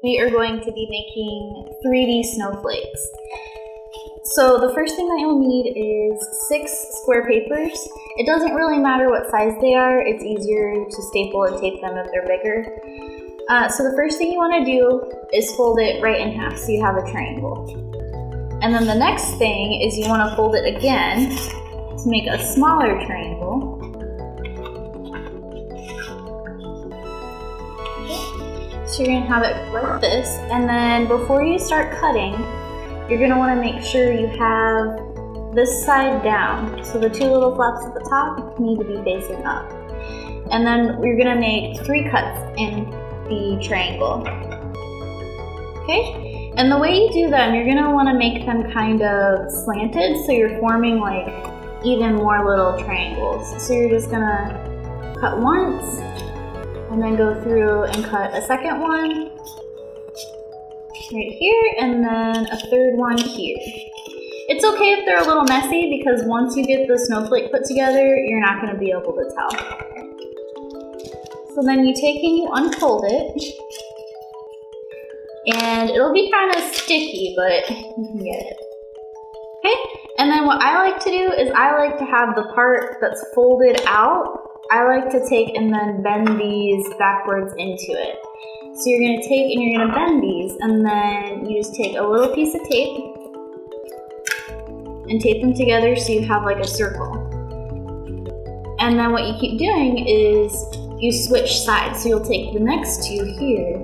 we are going to be making 3D snowflakes. So the first thing that you'll need is 6 square papers. It doesn't really matter what size they are, it's easier to staple and tape them if they're bigger. So the first thing you want to do is fold it right in half so you have a triangle. And then the next thing is you want to fold it again to make a smaller triangle. So you're going to have it like this, and then before you start cutting, you're going to want to make sure you have this side down. So the 2 little flaps at the top need to be facing up. And then you're going to make 3 cuts in the triangle. Okay? And the way you do them, you're going to want to make them kind of slanted, so you're forming like even more little triangles. So you're just going to cut once, and then go through and cut a second one right here, and then a third one here. It's okay if they're a little messy, because once you get the snowflake put together, you're not going to be able to tell. So then you take and you unfold it, and it'll be kind of sticky, but you can get it. Okay, and then what I like to do is I like to have the part that's folded out, I like to take and then bend these backwards into it. So you're going to take and you're going to bend these, and then you just take a little piece of tape and tape them together so you have like a circle. And then what you keep doing is you switch sides. So you'll take the next 2 here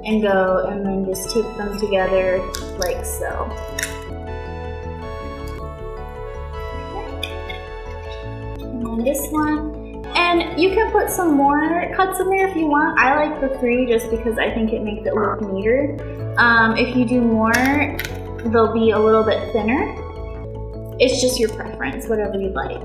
and go and then just tape them together like so. And then this one. And you can put some more cuts in there if you want. I like the 3 just because I think it makes it look neater. If you do more, they'll be a little bit thinner. It's just your preference, whatever you like.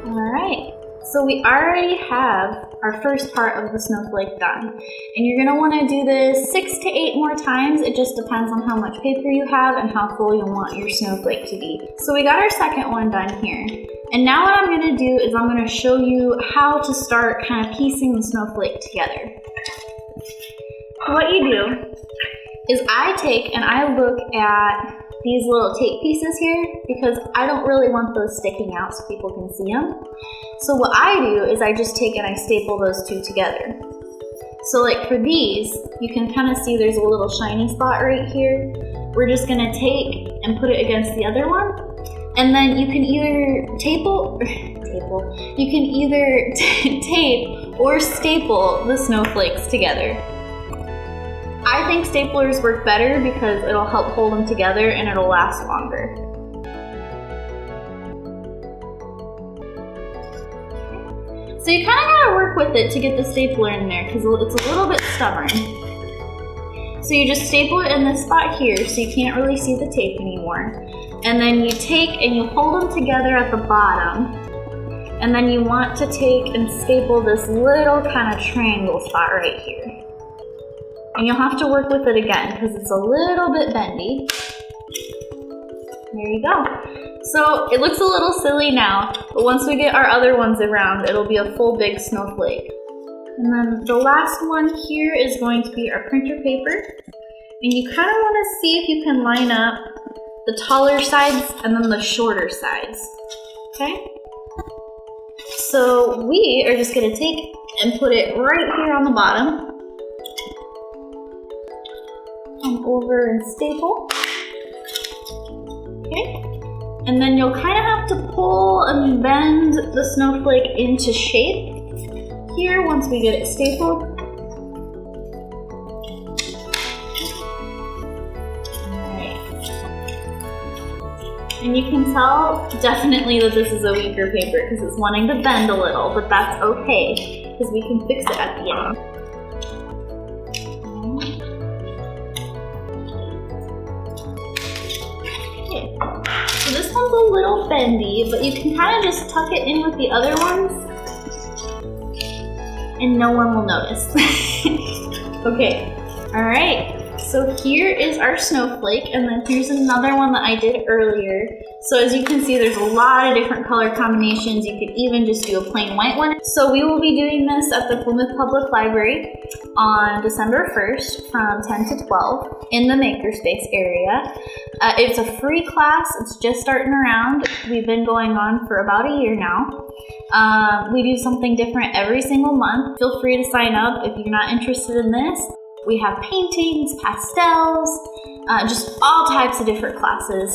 Alright, so we already have our first part of the snowflake done. And you're going to want to do this 6 to 8 more times. It just depends on how much paper you have and how full you want your snowflake to be. So we got our second one done here. And now what I'm going to do is I'm going to show you how to start kind of piecing the snowflake together. So what you do is I take and I look at these little tape pieces here, because I don't really want those sticking out so people can see them. So what I do is I just take and I staple those 2 together. So like for these, you can kind of see there's a little shiny spot right here. We're just going to take and put it against the other one, and then you can either tape or staple the snowflakes together. I think staplers work better because it'll help hold them together and it'll last longer. So you kind of gotta work with it to get the stapler in there because it's a little bit stubborn. So you just staple it in this spot here so you can't really see the tape anymore. And then you take and you hold them together at the bottom. And then you want to take and staple this little kind of triangle spot right here. And you'll have to work with it again because it's a little bit bendy. There you go. So it looks a little silly now, but once we get our other ones around, it'll be a full big snowflake. And then the last one here is going to be our printer paper. And you kind of want to see if you can line up the taller sides and then the shorter sides. Okay? So we are just going to take and put it right here on the bottom. Come over and staple. Okay. And then you'll kind of have to pull and bend the snowflake into shape here once we get it stapled. Alright. And you can tell definitely that this is a weaker paper because it's wanting to bend a little, but that's okay because we can fix it at the end. So this one's a little bendy, but you can kind of just tuck it in with the other ones and no one will notice. Okay, all right. so here is our snowflake, and then here's another one that I did earlier. So as you can see, there's a lot of different color combinations. You could even just do a plain white one. So we will be doing this at the Plymouth Public Library on December 1st from 10 to 12 in the Makerspace area. It's a free class. It's just starting around. We've been going on for about a year now. We do something different every single month. Feel free to sign up if you're not interested in this. We have paintings, pastels, just all types of different classes.